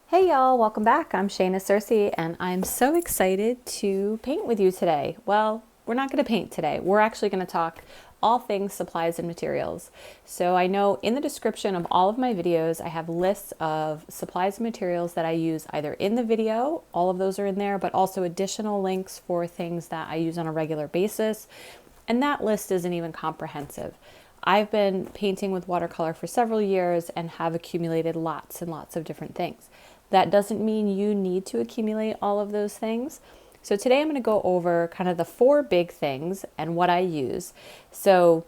Hey y'all, welcome back. I'm Shayna Cersei and I'm so excited to paint with you today. Well, we're not going to paint today. We're actually going to talk all things supplies and materials. So I know in the description of all of my videos, I have lists of supplies and materials that I use either in the video, all of those are in there, but also additional links for things that I use on a regular basis. And that list isn't even comprehensive. I've been painting with watercolor for several years and have accumulated lots and lots of different things. That doesn't mean you need to accumulate all of those things. So today I'm going to go over kind of the four big things and what I use. So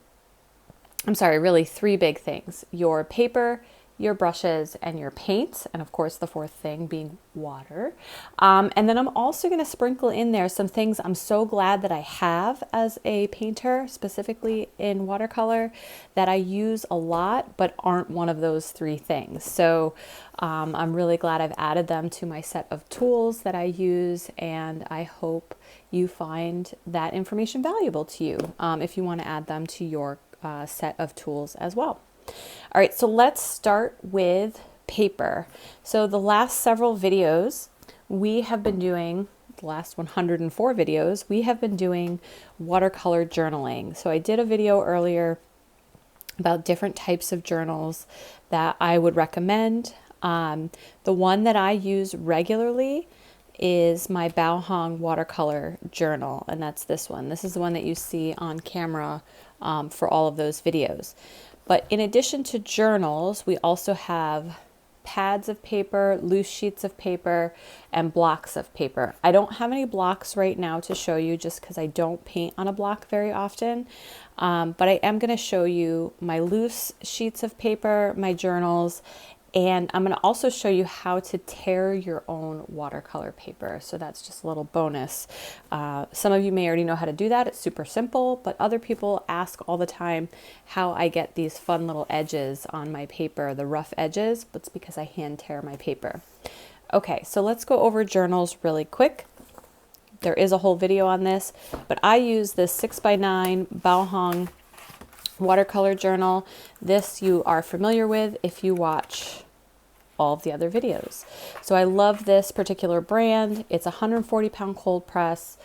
I'm sorry, really three big things: your paper, your brushes, and your paints, and of course the fourth thing being water. And then I'm also going to sprinkle in there some things I'm so glad that I have as a painter, specifically in watercolor, that I use a lot but aren't one of those three things. So I'm really glad I've added them to my set of tools that I use, and I hope you find that information valuable to you if you want to add them to your set of tools as well. All right, so let's start with paper. So the last several videos we have been doing, the last 104 videos, we have been doing watercolor journaling. So I did a video earlier about different types of journals that I would recommend. The one that I use regularly is my Bao watercolor journal, and that's this one. This is the one that you see on camera for all of those videos. But in addition to journals, we also have pads of paper, loose sheets of paper, and blocks of paper. I don't have any blocks right now to show you just because I don't paint on a block very often. But I am going to show you my loose sheets of paper, my journals, and I'm going to also show you how to tear your own watercolor paper. So that's just a little bonus. Some of you may already know how to do that. It's super simple, but other people ask all the time how I get these fun little edges on my paper, the rough edges, but it's because I hand tear my paper. Okay, so let's go over journals really quick. There is a whole video on this, but I use this 6x9 Bao watercolor journal. This you are familiar with if you watch all of the other videos. So I love this particular brand. It's a 140-pound cold press,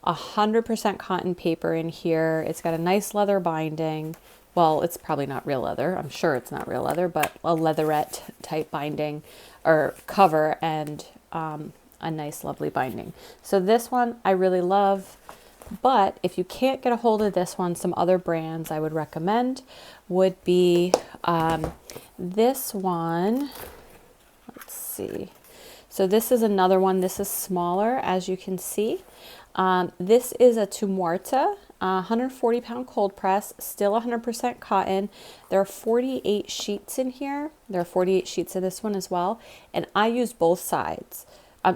100% cotton paper in here. It's got a nice leather binding. Well, it's probably not real leather. I'm sure it's not real leather, but a leatherette type binding or cover, and a nice lovely binding. So this one I really love. But if you can't get a hold of this one, some other brands I would recommend would be this one. Let's see. So this is another one. This is smaller, as you can see. This is a Tumarta, 140-pound cold press, still 100% cotton. There are 48 sheets in here. There are 48 sheets in this one as well. And I use both sides.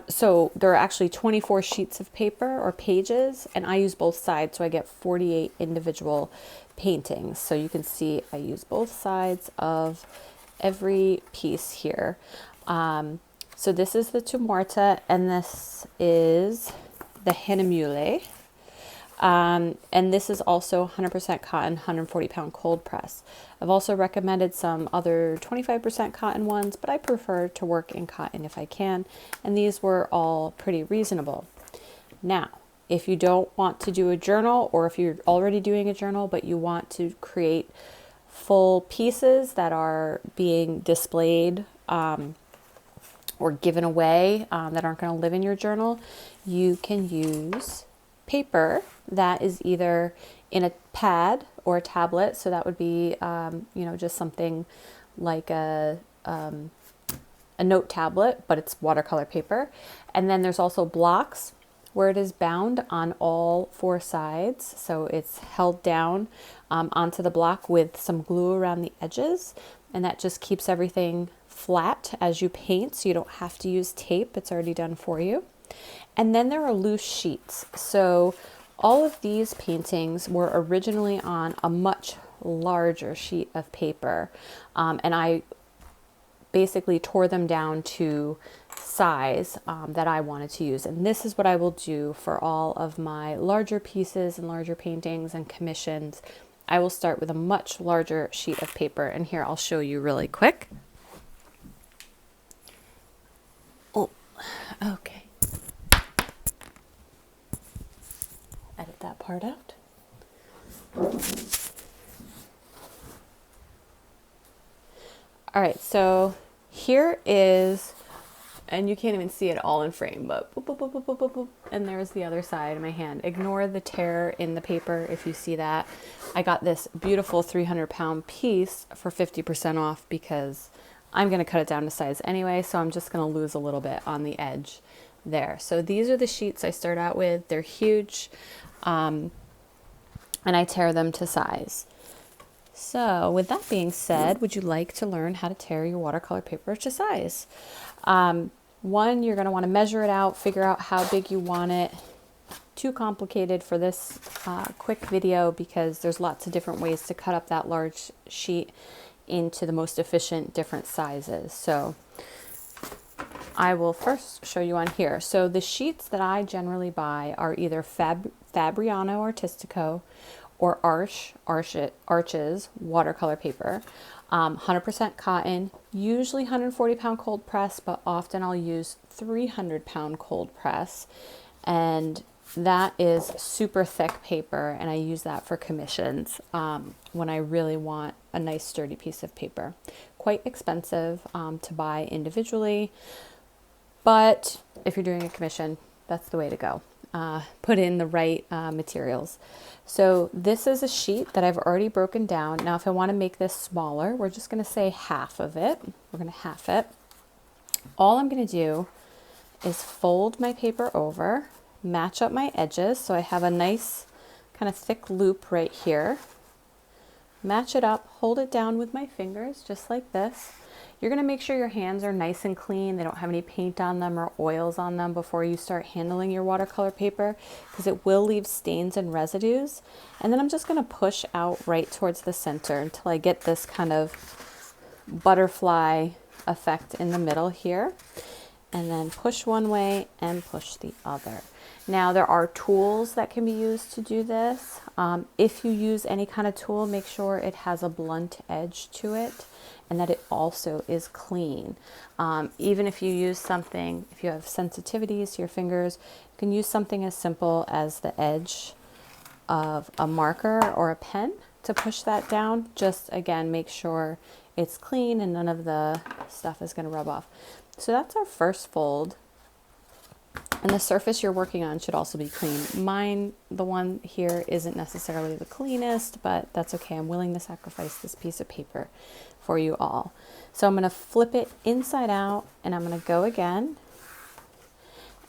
So there are actually 24 sheets of paper or pages, and I use both sides, so I get 48 individual paintings. So you can see I use both sides of every piece here. So this is the Tumarta, and this is the Hennemule. And this is also 100% cotton, 140-pound cold press. I've also recommended some other 25% cotton ones, but I prefer to work in cotton if I can. And these were all pretty reasonable. Now, if you don't want to do a journal, or if you're already doing a journal, but you want to create full pieces that are being displayed or given away that aren't going to live in your journal, you can use paper that is either in a pad or a tablet. So that would be, just something like a note tablet, but it's watercolor paper. And then there's also blocks where it is bound on all four sides. So it's held down onto the block with some glue around the edges. And that just keeps everything flat as you paint. So you don't have to use tape. It's already done for you. And then there are loose sheets. So all of these paintings were originally on a much larger sheet of paper. And I basically tore them down to size that I wanted to use. And this is what I will do for all of my larger pieces and larger paintings and commissions. I will start with a much larger sheet of paper. And here I'll show you really quick. Oh, okay. Edit that part out. All right, so here is, and you can't even see it all in frame, but boop, boop, boop, boop, boop, boop, boop, and there's the other side of my hand. Ignore the tear in the paper if you see that. I got this beautiful 300-pound piece for 50% off because I'm going to cut it down to size anyway, so I'm just going to lose a little bit on the edge there. So these are the sheets I start out with. They're huge, and I tear them to size. So with that being said, would you like to learn how to tear your watercolor paper to size? One, you're going to want to measure it out, figure out how big you want it. Too complicated for this quick video because there's lots of different ways to cut up that large sheet into the most efficient different sizes. So I will first show you on here. So the sheets that I generally buy are either Fabriano Artistico or Arches watercolor paper. 100% cotton, usually 140-pound cold press, but often I'll use 300-pound cold press. And that is super thick paper, and I use that for commissions when I really want a nice sturdy piece of paper. Quite expensive to buy individually, but if you're doing a commission, that's the way to go. Put in the right materials. So this is a sheet that I've already broken down. Now if I want to make this smaller, we're just going to say half of it. We're going to half it. All I'm going to do is fold my paper over, match up my edges so I have a nice kind of thick loop right here. Match it up, hold it down with my fingers just like this. You're going to make sure your hands are nice and clean. They don't have any paint on them or oils on them before you start handling your watercolor paper because it will leave stains and residues. And then I'm just going to push out right towards the center until I get this kind of butterfly effect in the middle here. And then push one way and push the other. Now there are tools that can be used to do this. If you use any kind of tool, make sure it has a blunt edge to it and that it also is clean. Even if you use something, if you have sensitivities to your fingers, you can use something as simple as the edge of a marker or a pen to push that down. Just again, make sure it's clean and none of the stuff is going to rub off. So that's our first fold. And the surface you're working on should also be clean. Mine, the one here, isn't necessarily the cleanest, but that's okay. I'm willing to sacrifice this piece of paper for you all. So I'm going to flip it inside out, and I'm going to go again.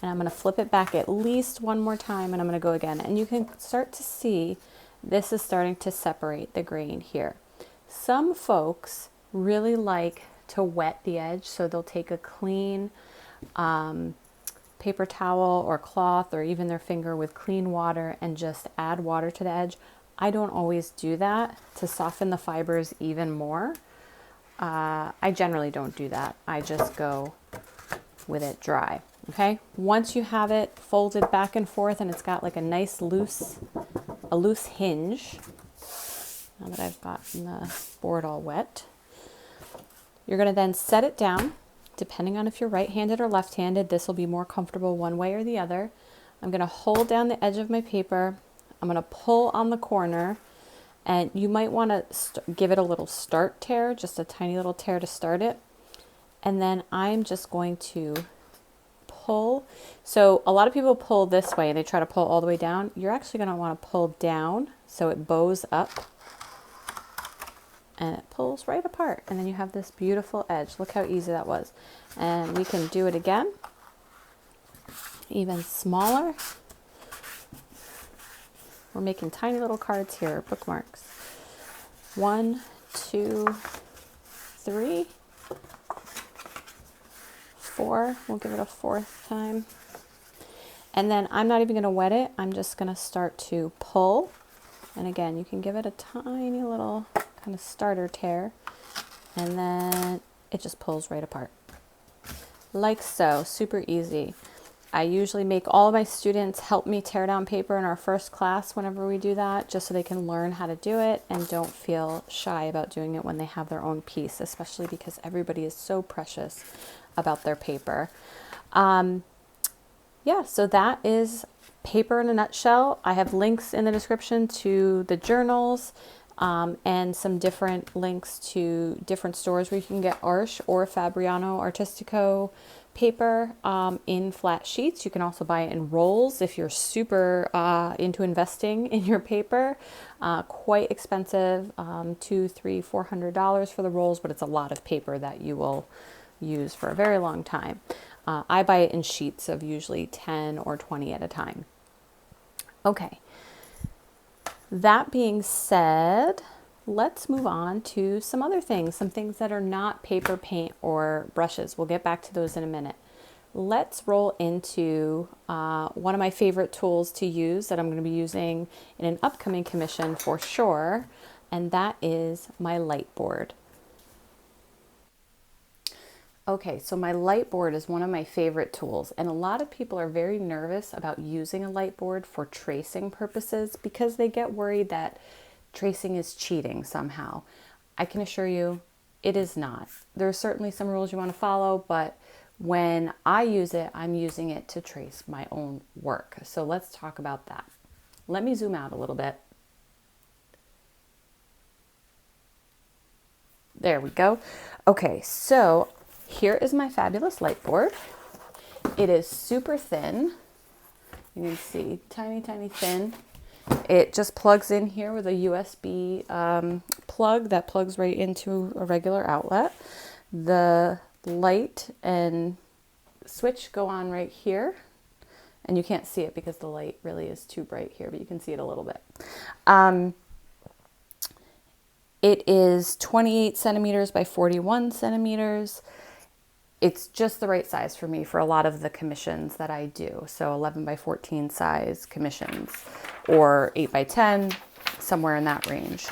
And I'm going to flip it back at least one more time, and I'm going to go again. And you can start to see this is starting to separate the grain here. Some folks really like to wet the edge, so they'll take a clean paper towel or cloth or even their finger with clean water and just add water to the edge. I don't always do that to soften the fibers even more. I generally don't do that. I just go with it dry. Okay, once you have it folded back and forth and it's got like a nice loose hinge, now that I've gotten the board all wet, you're going to then set it down. Depending on if you're right-handed or left-handed, this will be more comfortable one way or the other. I'm going to hold down the edge of my paper. I'm going to pull on the corner, and you might want to give it a little start tear, just a tiny little tear to start it. And then I'm just going to pull. So a lot of people pull this way and they try to pull all the way down. You're actually going to want to pull down so it bows up. And it pulls right apart, and then you have this beautiful edge. Look how easy that was. And we can do it again, even smaller. We're making tiny little cards here, bookmarks. 1, 2, 3, 4. We'll give it a fourth time. And then I'm not even going to wet it. I'm just going to start to pull. And again, you can give it a tiny little kind of starter tear, and then it just pulls right apart like so. Super easy. I usually make all of my students help me tear down paper in our first class whenever we do that, just so they can learn how to do it and don't feel shy about doing it when they have their own piece, especially because everybody is so precious about their paper. Yeah, so that is paper in a nutshell. I have links in the description to the journals and some different links to different stores where you can get Arche or Fabriano Artistico paper in flat sheets. You can also buy it in rolls if you're super into investing in your paper. Quite expensive, $200, $300, $400 for the rolls, but it's a lot of paper that you will use for a very long time. I buy it in sheets of usually 10 or 20 at a time. Okay, that being said, let's move on to some other things, some things that are not paper, paint, or brushes. We'll get back to those in a minute. Let's roll into one of my favorite tools to use that I'm going to be using in an upcoming commission for sure, and that is my lightboard. Okay, so my lightboard is one of my favorite tools, and a lot of people are very nervous about using a lightboard for tracing purposes because they get worried that tracing is cheating somehow. I can assure you it is not. There are certainly some rules you want to follow, but when I use it, I'm using it to trace my own work. So let's talk about that. Let me zoom out a little bit. There we go. Okay, so here is my fabulous lightboard. It is super thin. You can see tiny, tiny thin. It just plugs in here with a USB plug that plugs right into a regular outlet. The light and switch go on right here. And you can't see it because the light really is too bright here, but you can see it a little bit. It is 28 centimeters by 41 centimeters. It's just the right size for me for a lot of the commissions that I do. So 11 by 14 size commissions or 8 by 10, somewhere in that range.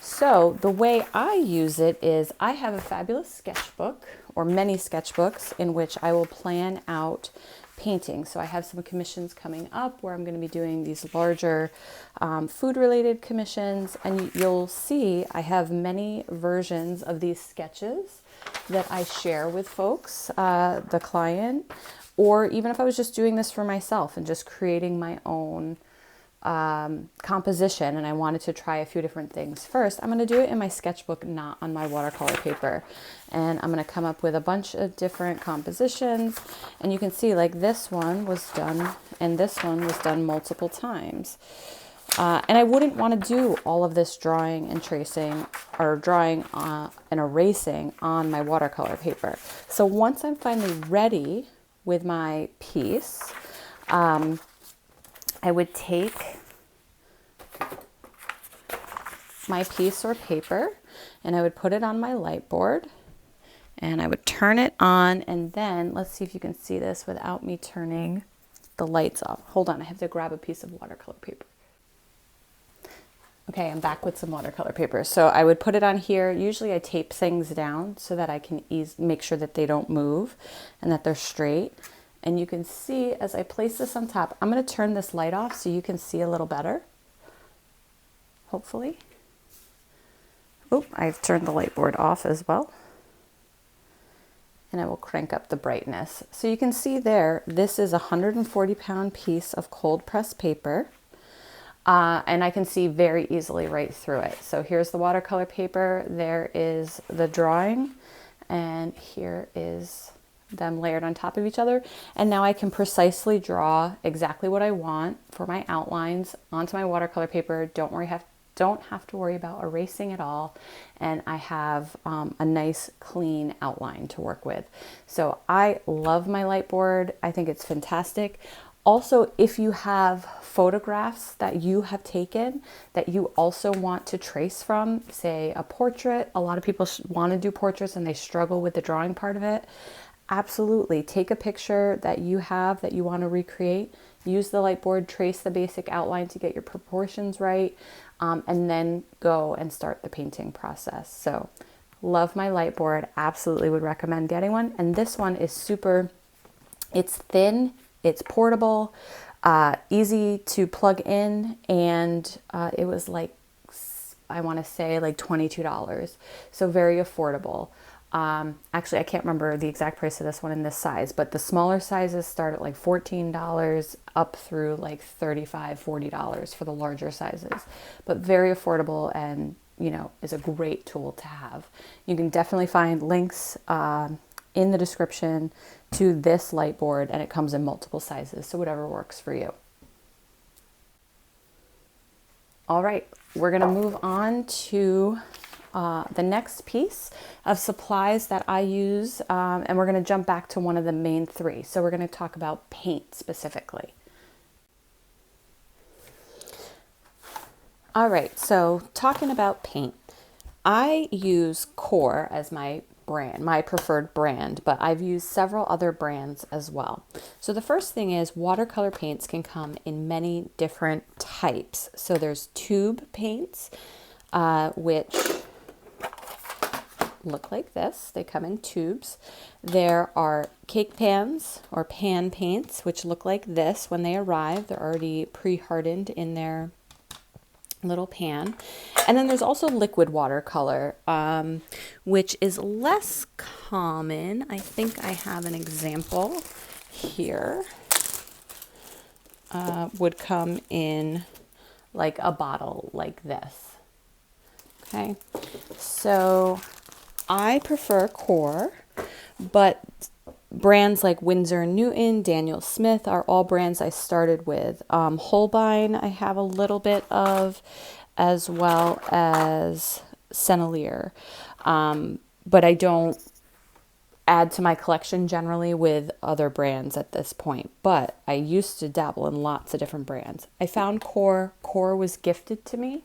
So the way I use it is I have a fabulous sketchbook or many sketchbooks in which I will plan out painting. So I have some commissions coming up where I'm going to be doing these larger food related commissions, and you'll see I have many versions of these sketches that I share with folks, the client, or even if I was just doing this for myself and just creating my own composition and I wanted to try a few different things. First, I'm going to do it in my sketchbook, not on my watercolor paper. And I'm going to come up with a bunch of different compositions. And you can see like this one was done and this one was done multiple times. And I wouldn't want to do all of this drawing and tracing or drawing and erasing on my watercolor paper. So once I'm finally ready with my piece, I would take my piece or paper and I would put it on my lightboard and I would turn it on, and then let's see if you can see this without me turning the lights off. Hold on, I have to grab a piece of watercolor paper. Okay, I'm back with some watercolor paper. So I would put it on here. Usually I tape things down so that I can make sure that they don't move and that they're straight. And you can see as I place this on top, I'm going to turn this light off so you can see a little better, hopefully. Oh, I've turned the light board off as well. And I will crank up the brightness. So you can see there, this is a 140-pound piece of cold pressed paper. And I can see very easily right through it. So here's the watercolor paper, there is the drawing, and here is them layered on top of each other. And now I can precisely draw exactly what I want for my outlines onto my watercolor paper. Don't have to worry about erasing at all. And I have a nice clean outline to work with. So I love my lightboard. I think it's fantastic. Also, if you have photographs that you have taken that you also want to trace from, say a portrait, a lot of people want to do portraits and they struggle with the drawing part of it. Absolutely. Take a picture that you have that you want to recreate, use the lightboard, trace the basic outline to get your proportions right, and then go and start the painting process. So love my lightboard. Absolutely would recommend getting one. And this one is super It's thin, it's portable, easy to plug in, and it was like, I want to say like $22. So very affordable. Actually, I can't remember the exact price of this one in this size, but the smaller sizes start at like $14 up through like $35, $40 for the larger sizes, but very affordable, and is a great tool to have. You can definitely find links in the description to this light board, and it comes in multiple sizes, so whatever works for you. All right, we're gonna move on to the next piece of supplies that I use, and we're going to jump back to one of the main three. So we're going to talk about paint specifically. All right, so talking about paint, I use Core as my brand, my preferred brand, but I've used several other brands as well. So the first thing is watercolor paints can come in many different types. So there's tube paints, which look like this. They come in tubes. There are cake pans or pan paints, which look like this when they arrive. They're already pre-hardened in their little pan. And then there's also liquid watercolor, which is less common. I think I have an example here. Would come in like a bottle like this. Okay, so I prefer Core, but brands like Winsor & Newton, Daniel Smith are all brands I started with. Holbein I have a little bit of, as well as Sennelier, but I don't add to my collection generally with other brands at this point, but I used to dabble in lots of different brands. I found Core. Core was gifted to me.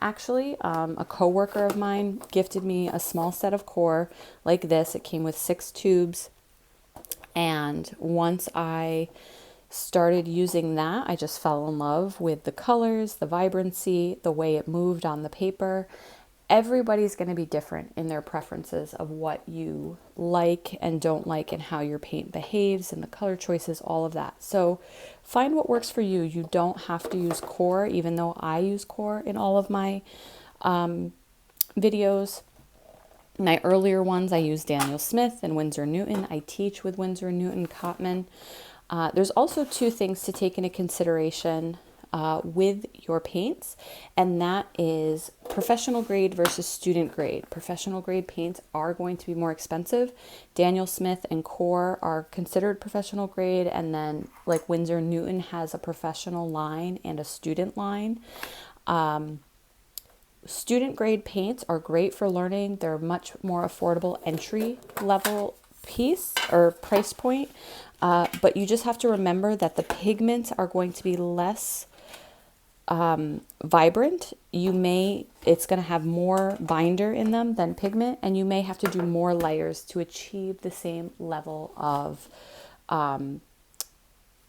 Actually, a coworker of mine gifted me a small set of Core like this. It came with 6 tubes. And once I started using that, I just fell in love with the colors, the vibrancy, the way it moved on the paper. Everybody's going to be different in their preferences of what you like and don't like, and how your paint behaves, and the color choices, all of that. So find what works for you. You don't have to use Core, even though I use Core in all of my videos. My earlier ones, I use Daniel Smith and Winsor & Newton. I teach with Winsor & Newton Cotman. There's also 2 things to take into consideration with your paints, and that is professional grade versus student grade. Professional grade paints are going to be more expensive. Daniel Smith and Core are considered professional grade, and then like Winsor & Newton has a professional line and a student line. Student grade paints are great for learning. They're much more affordable entry level piece or price point, but you just have to remember that the pigments are going to be less vibrant. It's going to have more binder in them than pigment, and you may have to do more layers to achieve the same level of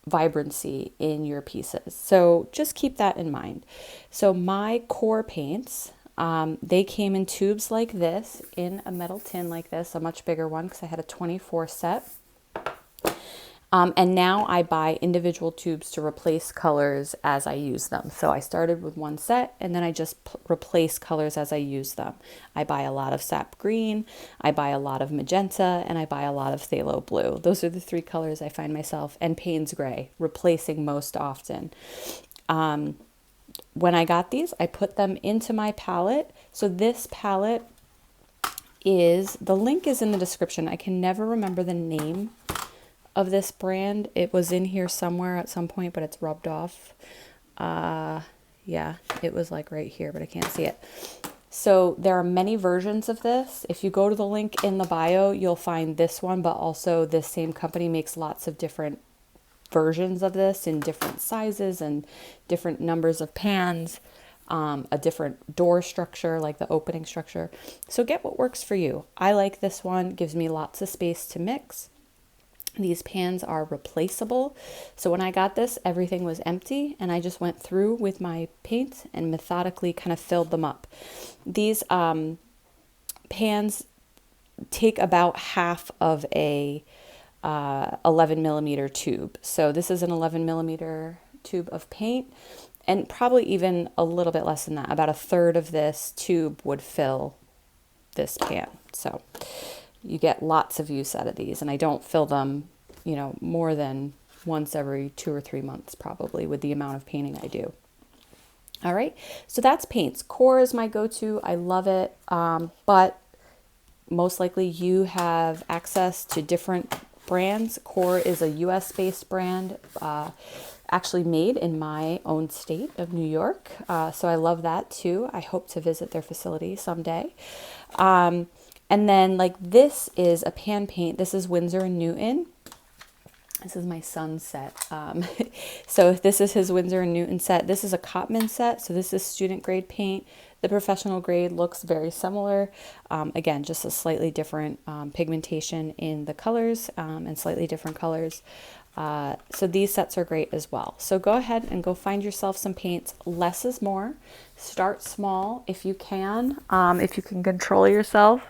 vibrancy in your pieces. So just keep that in mind. So my Core paints, they came in tubes like this, in a metal tin like this, a much bigger one because I had a 24 set. And now I buy individual tubes to replace colors as I use them. So I started with one set, and then I just replace colors as I use them. I buy a lot of sap green, I buy a lot of magenta, and I buy a lot of phthalo blue. Those are the 3 colors I find myself, and Payne's gray, replacing most often. When I got these, I put them into my palette. So this palette the link is in the description. I can never remember the name of this brand. It was in here somewhere at some point, but it's rubbed off. Yeah, it was like right here, but I can't see it. So there are many versions of this. If you go to the link in the bio, you'll find this one, but also this same company makes lots of different versions of this in different sizes and different numbers of pans, a different door structure, like the opening structure. So get what works for you. I like this one. It gives me lots of space to mix. These pans are replaceable. So when I got this, everything was empty, and I just went through with my paint and methodically kind of filled them up. These pans take about half of a 11 millimeter tube. So this is an 11 millimeter tube of paint, and probably even a little bit less than that. About a third of this tube would fill this pan. So you get lots of use out of these, and I don't fill them, you know, more than once every 2 or 3 months probably with the amount of painting I do. All right, so that's paints. Core is my go-to. I love it, but most likely you have access to different brands. Core is a US-based brand, actually made in my own state of New York. So I love that too. I hope to visit their facility someday. And then like this is a pan paint. This is Winsor & Newton. This is my son's set. So this is his Winsor & Newton set. This is a Cadmium set. So this is student grade paint. The professional grade looks very similar. Again, just a slightly different pigmentation in the colors and slightly different colors. So these sets are great as well. So go ahead and go find yourself some paints. Less is more. Start small if you can. If you can control yourself.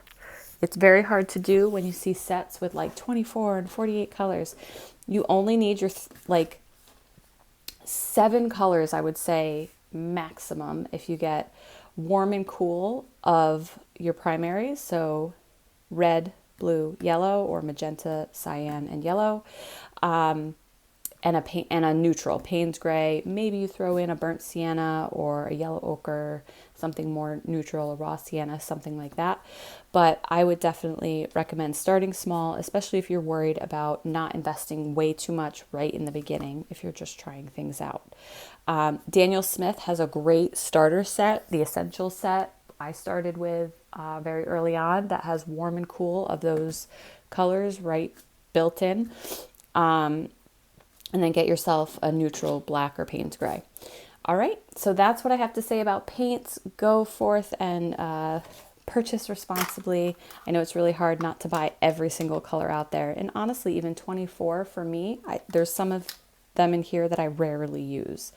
It's very hard to do when you see sets with like 24 and 48 colors. You only need your like 7 colors, I would say, maximum, if you get warm and cool of your primaries. So red, blue, yellow, or magenta, cyan, and yellow. And a neutral, Payne's gray. Maybe you throw in a burnt sienna or a yellow ochre, something more neutral, a raw sienna, something like that. But I would definitely recommend starting small, especially if you're worried about not investing way too much right in the beginning, if you're just trying things out. Daniel Smith has a great starter set, the Essential set I started with very early on, that has warm and cool of those colors right built in. And then get yourself a neutral black or Payne's gray. All right, so that's what I have to say about paints. Go forth and purchase responsibly. I know it's really hard not to buy every single color out there. And honestly, even 24 for me, there's some of them in here that I rarely use.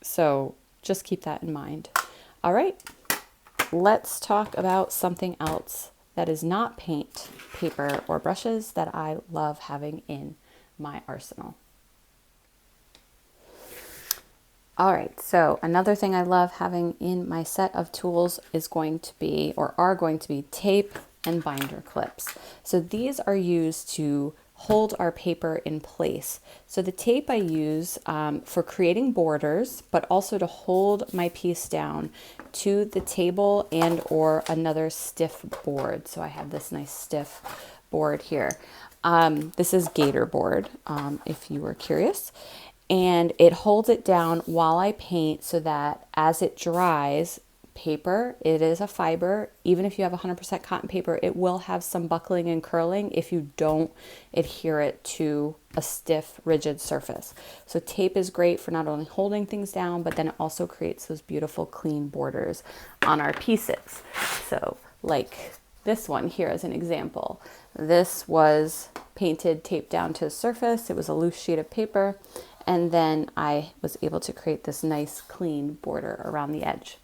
So just keep that in mind. All right, let's talk about something else that is not paint, paper, or brushes that I love having in my arsenal. All right, so another thing I love having in my set of tools is going to be, or are going to be, tape and binder clips. So these are used to hold our paper in place. So the tape I use for creating borders, but also to hold my piece down to the table and or another stiff board. So I have this nice stiff board here. This is Gator board, if you were curious. And it holds it down while I paint so that as it dries, paper, it is a fiber. Even if you have 100% cotton paper, it will have some buckling and curling if you don't adhere it to a stiff, rigid surface. So tape is great for not only holding things down, but then it also creates those beautiful clean borders on our pieces. So like this one here as an example. This was painted, taped down to the surface. It was a loose sheet of paper. And then I was able to create this nice clean border around the edge.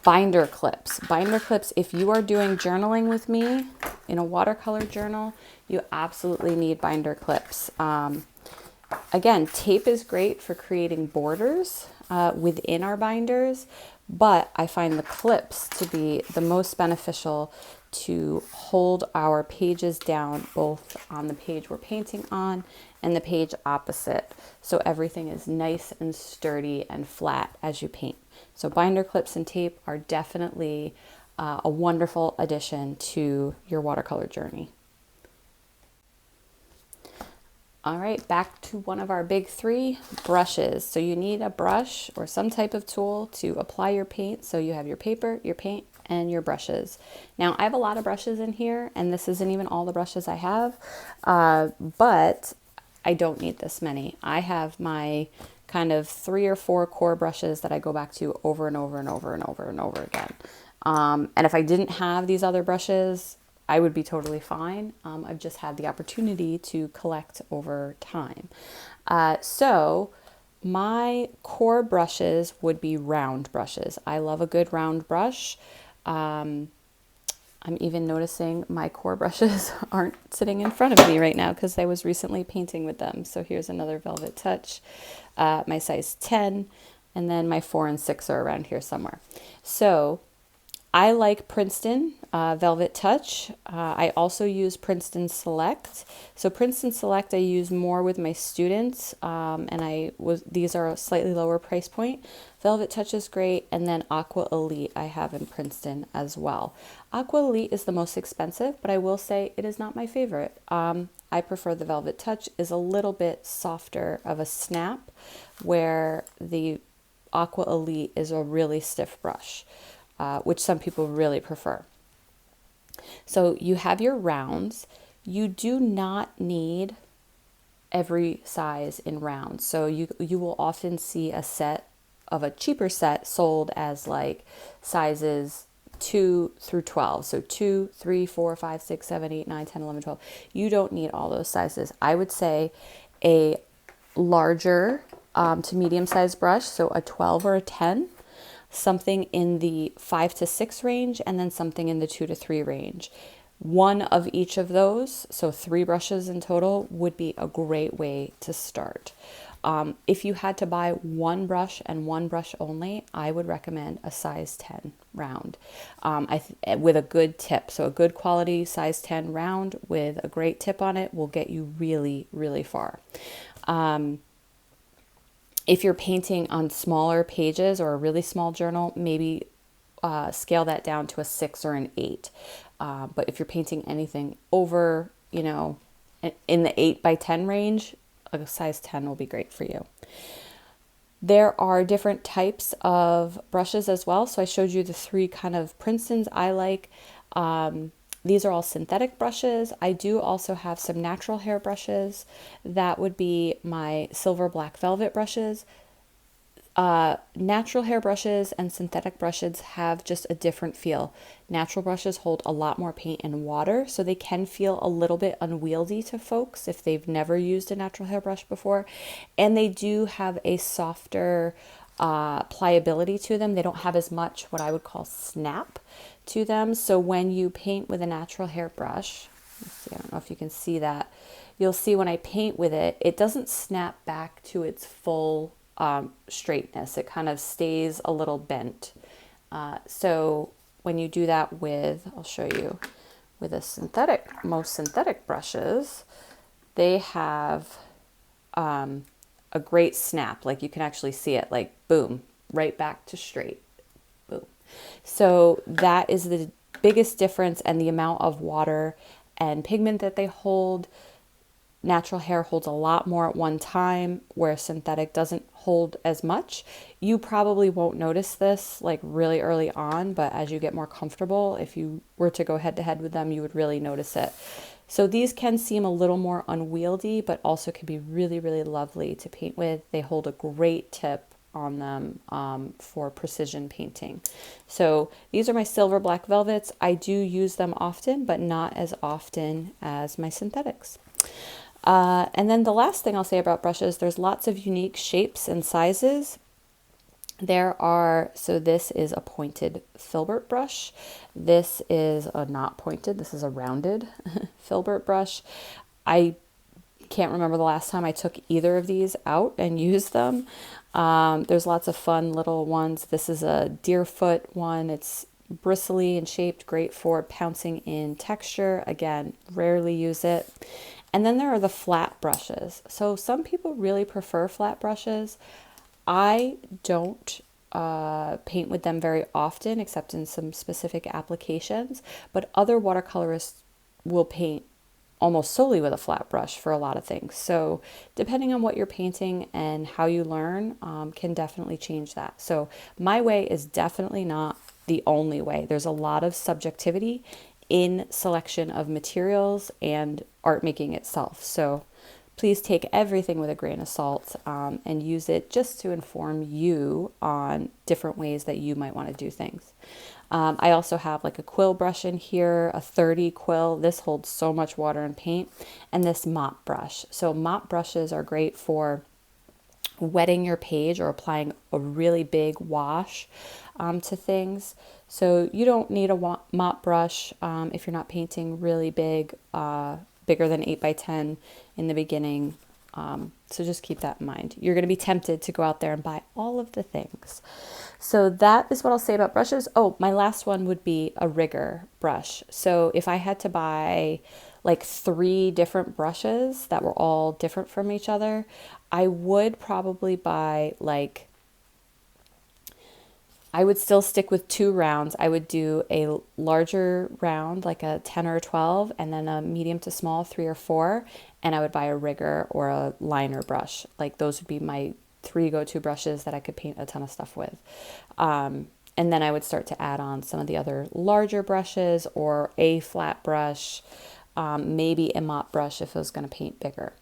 Binder clips. Binder clips, if you are doing journaling with me in a watercolor journal, you absolutely need binder clips. Again, tape is great for creating borders within our binders, but I find the clips to be the most beneficial to hold our pages down, both on the page we're painting on and the page opposite, so everything is nice and sturdy and flat as you paint. So binder clips and tape are definitely a wonderful addition to your watercolor journey. All right, back to one of our big 3, brushes. So you need a brush or some type of tool to apply your paint. So you have your paper, your paint, and your brushes. Now I have a lot of brushes in here, and this isn't even all the brushes I have, but I don't need this many. I have my kind of 3 or 4 core brushes that I go back to over and over and over and over and over again. And if I didn't have these other brushes, I would be totally fine. I've just had the opportunity to collect over time. So my core brushes would be round brushes. I love a good round brush. I'm even noticing my core brushes aren't sitting in front of me right now because I was recently painting with them. So here's another Velvet Touch, my size 10, and then my 4 and 6 are around here somewhere. So I like Princeton Velvet Touch. I also use Princeton Select. So Princeton Select I use more with my students, and these are a slightly lower price point. Velvet Touch is great, and then Aqua Elite I have in Princeton as well. Aqua Elite is the most expensive, but I will say it is not my favorite. I prefer the Velvet Touch. Is a little bit softer of a snap, where the Aqua Elite is a really stiff brush. Which some people really prefer. So you have your rounds. You do not need every size in rounds. So you will often see a set of a cheaper set sold as like sizes 2 through 12. So 2, 3, 4, 5, 6, 7, 8, 9, 10, 11, 12. You don't need all those sizes. I would say a larger to medium sized brush, so a 12 or a 10, something in the 5 to 6 range, and then something in the 2 to 3 range. One of each of those, so 3 brushes in total, would be a great way to start. If you had to buy one brush and one brush only, I would recommend a size 10 round with a good tip. So a good quality size 10 round with a great tip on it will get you really, really far. If you're painting on smaller pages or a really small journal, maybe scale that down to a 6 or an 8. But if you're painting anything over, in the 8 by 10 range, a size 10 will be great for you. There are different types of brushes as well. So I showed you the 3 kind of Princetons I like. These are all synthetic brushes. I do also have some natural hair brushes. That would be my silver black velvet brushes. Natural hair brushes and synthetic brushes have just a different feel. Natural brushes hold a lot more paint and water, so they can feel a little bit unwieldy to folks if they've never used a natural hair brush before. And they do have a softer pliability to them. They don't have as much what I would call snap to them. So when you paint with a natural hair brush, let's see, I don't know if you can see that, you'll see when I paint with it, it doesn't snap back to its full straightness. It kind of stays a little bent. So when you do that with, I'll show you, with most synthetic brushes, they have a great snap. Like you can actually see it, like boom, right back to straight. Boom. So that is the biggest difference, and the amount of water and pigment that they hold. Natural hair holds a lot more at one time, where synthetic doesn't hold as much. You probably won't notice this like really early on, but as you get more comfortable, if you were to go head to head with them, you would really notice it. So these can seem a little more unwieldy, but also can be really, really lovely to paint with. They hold a great tip on them for precision painting. So these are my silver black velvets. I do use them often, but not as often as my synthetics. And then the last thing I'll say about brushes, there's lots of unique shapes and sizes. So this is a pointed filbert brush. This is a not pointed, this is a rounded filbert brush. I can't remember the last time I took either of these out and used them. There's lots of fun little ones. This is a deerfoot one. It's bristly and shaped, great for pouncing in texture. Again, rarely use it. And then there are the flat brushes. So some people really prefer flat brushes. I don't paint with them very often, except in some specific applications, but other watercolorists will paint almost solely with a flat brush for a lot of things. So depending on what you're painting and how you learn, can definitely change that. So my way is definitely not the only way. There's a lot of subjectivity in selection of materials and art making itself. So please take everything with a grain of salt and use it just to inform you on different ways that you might want to do things. I also have like a quill brush in here, a 30 quill. This holds so much water and paint, and this mop brush. So mop brushes are great for wetting your page or applying a really big wash to things. So you don't need a mop brush if you're not painting really big, bigger than 8 by 10 in the beginning. So just keep that in mind. You're going to be tempted to go out there and buy all of the things. So that is what I'll say about brushes. Oh, my last one would be a rigger brush. So if I had to buy like 3 different brushes that were all different from each other, I would probably buy like, I would still stick with 2 rounds. I would do a larger round, like a 10 or a 12, and then a medium to small, 3 or 4. And I would buy a rigger or a liner brush. Like those would be my 3 go-to brushes that I could paint a ton of stuff with. And then I would start to add on some of the other larger brushes or a flat brush, maybe a mop brush if I was going to paint bigger.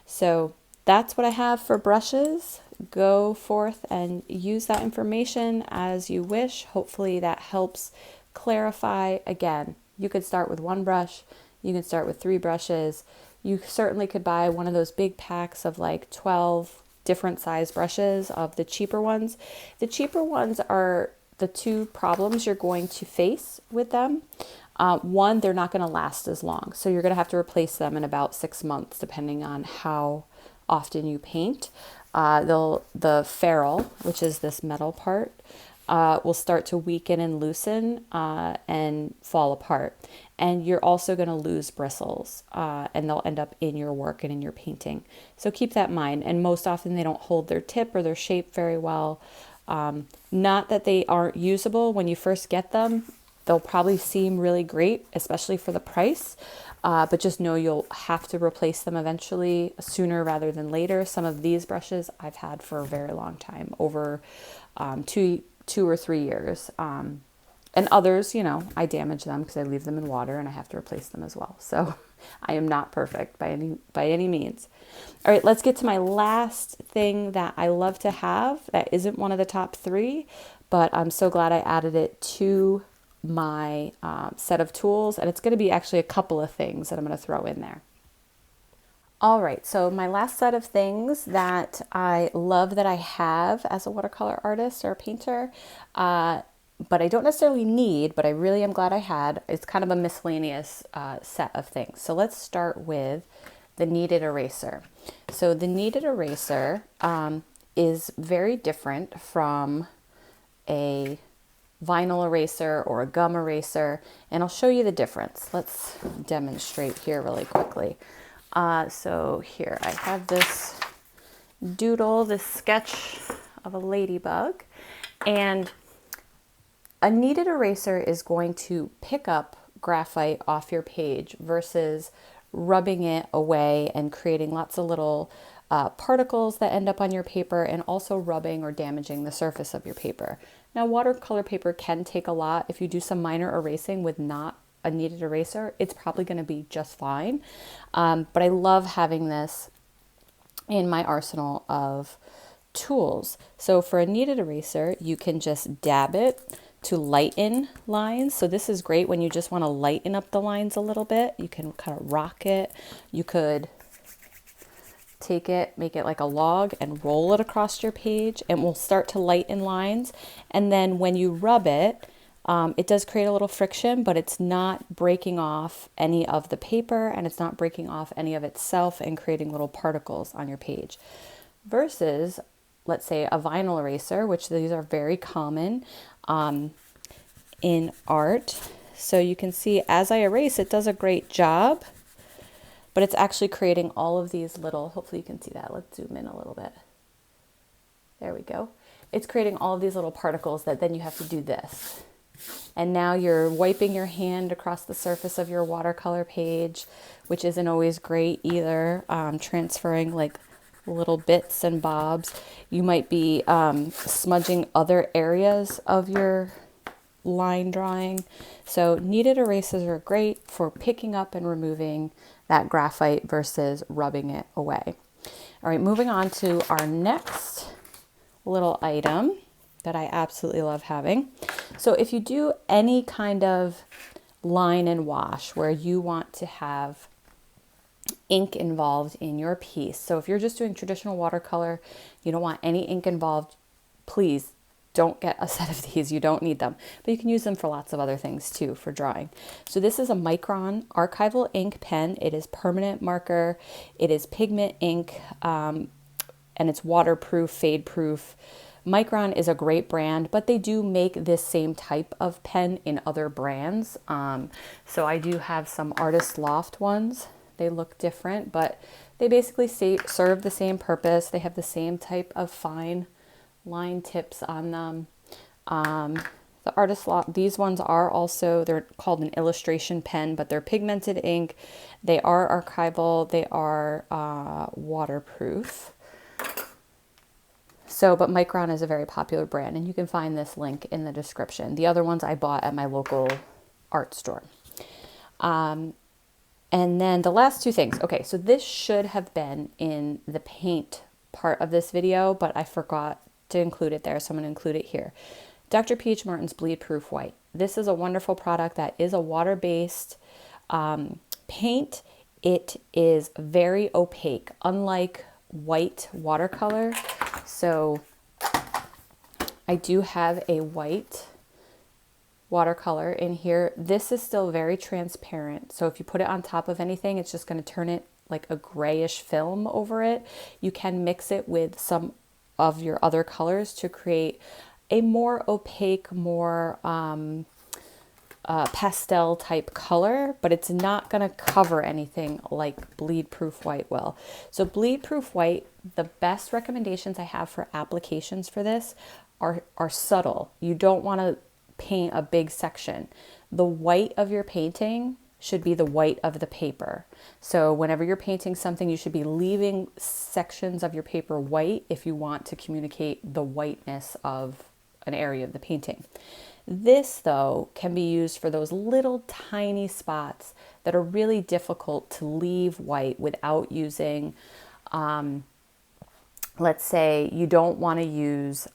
So that's what I have for brushes. Go forth and use that information as you wish. Hopefully that helps clarify. Again, you could start with 1 brush, you can start with 3 brushes. You certainly could buy one of those big packs of like 12 different size brushes of the cheaper ones. The cheaper ones are the 2 problems you're going to face with them. One, they're not going to last as long. So you're going to have to replace them in about 6 months, depending on how often you paint. The ferrule, which is this metal part, will start to weaken and loosen and fall apart. And you're also going to lose bristles and they'll end up in your work and in your painting. So keep that in mind. And most often they don't hold their tip or their shape very well. Not that they aren't usable when you first get them. They'll probably seem really great, especially for the price. But just know you'll have to replace them eventually, sooner rather than later. Some of these brushes I've had for a very long time, over 2 or 3 years. And others, you know, I damage them because I leave them in water and I have to replace them as well. So I am not perfect by any means. All right, let's get to my last thing that I love to have. That isn't one of the top 3, but I'm so glad I added it to my set of tools, and it's going to be actually a couple of things that I'm going to throw in there. All right, so my last set of things that I love that I have as a watercolor artist or a painter, but I don't necessarily need, but I really am glad I had, it's kind of a miscellaneous set of things. So let's start with the kneaded eraser. So the kneaded eraser is very different from a vinyl eraser or a gum eraser, and I'll show you the difference. Let's demonstrate here really quickly. So here I have this doodle, this sketch of a ladybug, and a kneaded eraser is going to pick up graphite off your page versus rubbing it away and creating lots of little particles that end up on your paper, and also rubbing or damaging the surface of your paper. Now, watercolor paper can take a lot. If you do some minor erasing with not a kneaded eraser, it's probably going to be just fine. But I love having this in my arsenal of tools. So for a kneaded eraser, you can just dab it to lighten lines. So this is great when you just want to lighten up the lines a little bit. You can kind of rock it. You could take it, make it like a log and roll it across your page, and we'll start to lighten lines. And then when you rub it, it does create a little friction, but it's not breaking off any of the paper, and it's not breaking off any of itself and creating little particles on your page. Versus, let's say, a vinyl eraser, which these are very common in art. So you can see as I erase, it does a great job, but it's actually creating all of these little, hopefully you can see that. Let's zoom in a little bit. There we go. It's creating all of these little particles that then you have to do this. And now you're wiping your hand across the surface of your watercolor page, which isn't always great either. Transferring like little bits and bobs. You might be smudging other areas of your line drawing. So kneaded erasers are great for picking up and removing that graphite versus rubbing it away. All right, moving on to our next little item that I absolutely love having. So if you do any kind of line and wash where you want to have ink involved in your piece. So if you're just doing traditional watercolor, you don't want any ink involved, please don't get a set of these. You don't need them, but you can use them for lots of other things too for drawing. So this is a Micron archival ink pen. It is permanent marker. It is pigment ink, and it's waterproof, fade proof. Micron is a great brand, but they do make this same type of pen in other brands. So I do have some Artist Loft ones. They look different, but they basically serve the same purpose. They have the same type of fine line tips on them. The Artist Loft, these ones are also, they're called an illustration pen, but they're pigmented ink. They are archival. They are waterproof. So, but Micron is a very popular brand, and you can find this link in the description. The other ones I bought at my local art store. And then the last two things. Okay, so this should have been in the paint part of this video, but I forgot to include it there, so I'm going to include it here. Dr. P.H. Martin's Bleed Proof White. This is a wonderful product that is a water-based paint. It is very opaque, unlike white watercolor. So I do have a white watercolor in here. This is still very transparent. So if you put it on top of anything, it's just going to turn it like a grayish film over it. You can mix it with some of your other colors to create a more opaque, more pastel type color, but it's not going to cover anything like Bleed Proof White will. So Bleed Proof White, the best recommendations I have for applications for this are subtle. You don't want to paint a big section. The white of your painting should be the white of the paper. So whenever you're painting something, you should be leaving sections of your paper white if you want to communicate the whiteness of an area of the painting. This, though, can be used for those little tiny spots that are really difficult to leave white without using, let's say you don't want to use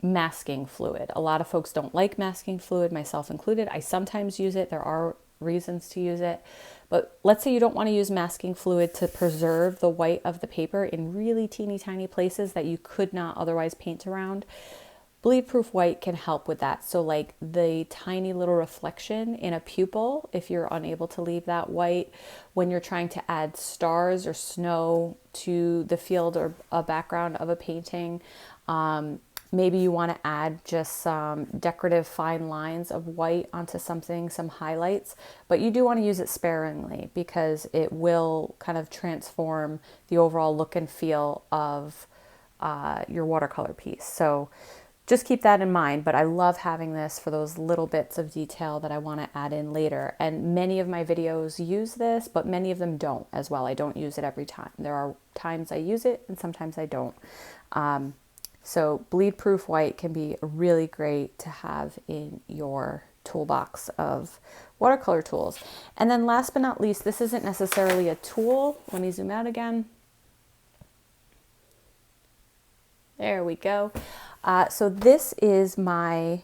masking fluid. A lot of folks don't like masking fluid, myself included. I sometimes use it. There are reasons to use it. But let's say you don't want to use masking fluid to preserve the white of the paper in really teeny tiny places that you could not otherwise paint around. Bleed Proof White can help with that. So like the tiny little reflection in a pupil, if you're unable to leave that white, when you're trying to add stars or snow to the field or a background of a painting, maybe you want to add just some decorative fine lines of white onto something, some highlights, but you do want to use it sparingly because it will kind of transform the overall look and feel of your watercolor piece. So just keep that in mind, but I love having this for those little bits of detail that I want to add in later. And many of my videos use this, but many of them don't as well. I don't use it every time. There are times I use it and sometimes I don't. So Bleed Proof White can be really great to have in your toolbox of watercolor tools. And then last but not least, this isn't necessarily a tool. Let me zoom out again. There we go. So this is my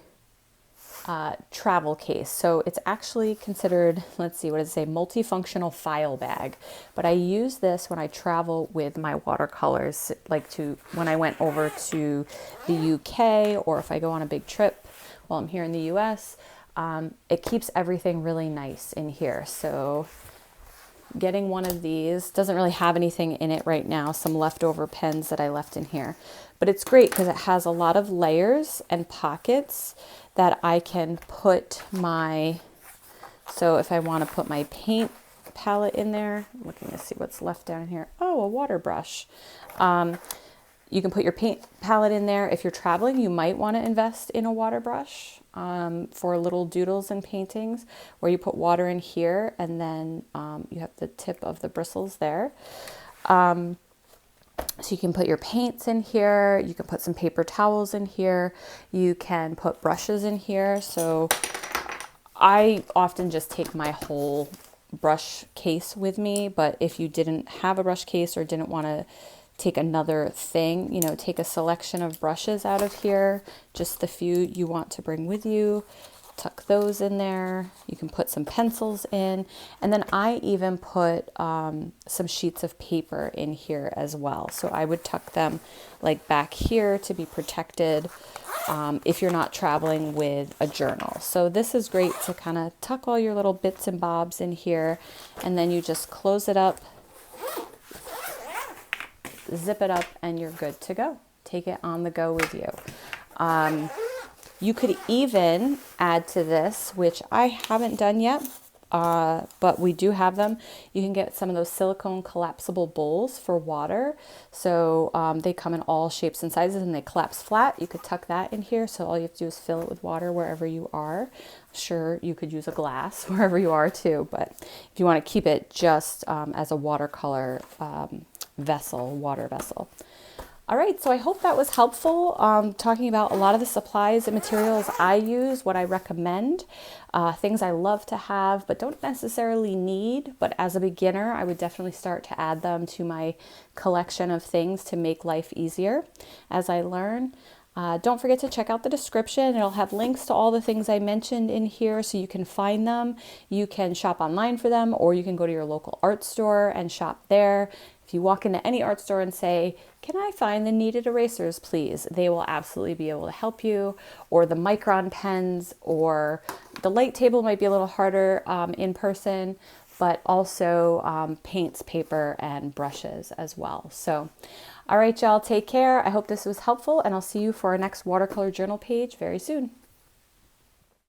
travel case. So it's actually considered, let's see, what does it say? Multifunctional file bag. But I use this when I travel with my watercolors, like when I went over to the UK or if I go on a big trip while I'm here in the US. It keeps everything really nice in here. So getting one of these, doesn't really have anything in it right now, some leftover pens that I left in here. But it's great because it has a lot of layers and pockets that I can put my, so if I want to put my paint palette in there, I'm looking to see what's left down here. Oh, a water brush. You can put your paint palette in there. If you're traveling, you might want to invest in a water brush for little doodles and paintings where you put water in here and then you have the tip of the bristles there. So you can put your paints in here. You can put some paper towels in here. You can put brushes in here. So I often just take my whole brush case with me, but if you didn't have a brush case or didn't want to take another thing, you know, take a selection of brushes out of here, just the few you want to bring with you. tuck those in there. You can put some pencils in. And then I even put some sheets of paper in here as well. So I would tuck them like back here to be protected if you're not traveling with a journal. So this is great to kind of tuck all your little bits and bobs in here, and then you just close it up, zip it up, and you're good to go. Take it on the go with you. You could even add to this, which I haven't done yet, but we do have them. You can get some of those silicone collapsible bowls for water. So they come in all shapes and sizes, and they collapse flat. You could tuck that in here. So all you have to do is fill it with water wherever you are. Sure, you could use a glass wherever you are too, but if you want to keep it just as a watercolor water vessel. All right, so I hope that was helpful, talking about a lot of the supplies and materials I use, what I recommend, things I love to have but don't necessarily need, but as a beginner, I would definitely start to add them to my collection of things to make life easier as I learn. Don't forget to check out the description. It'll have links to all the things I mentioned in here so you can find them. You can shop online for them, or you can go to your local art store and shop there. If you walk into any art store and say, "Can I find the needed erasers, please?" they will absolutely be able to help you, or the micron pens, or the light table might be a little harder in person, but also paints, paper, and brushes as well. So, all right, y'all, take care. I hope this was helpful, and I'll see you for our next watercolor journal page very soon.